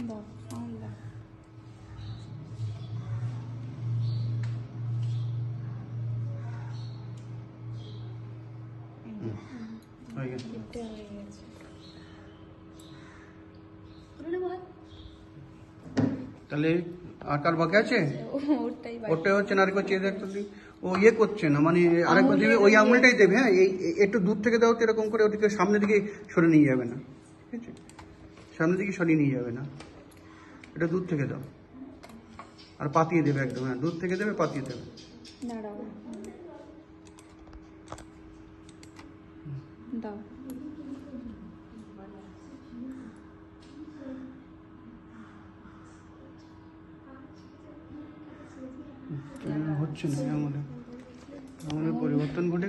দাও সাউন্ড দাও। তাহলে আকার বাকি আছে, ওটাই হচ্ছে না। আরেকবার চেয়ে দেখতে দিই, ও ইয়ে করছে না, মানে আরেকবার দেবে, ওই আঙুলটাই দেবে। হ্যাঁ, এই একটু দূর থেকে দাও তো, এরকম করে ওদিকে সামনের দিকে সরে নিয়ে যাবে না, ঠিক আছে? সামনের দিকে সরিয়ে নিয়ে যাবে না, এটা দূর থেকে দাও আর পাতিয়ে দেবে একদম। হ্যাঁ, দূর থেকে দেবে, পাতিয়ে দেবে। দাও হচ্ছে না, আমাদের পরিবর্তন ঘটে গেছে।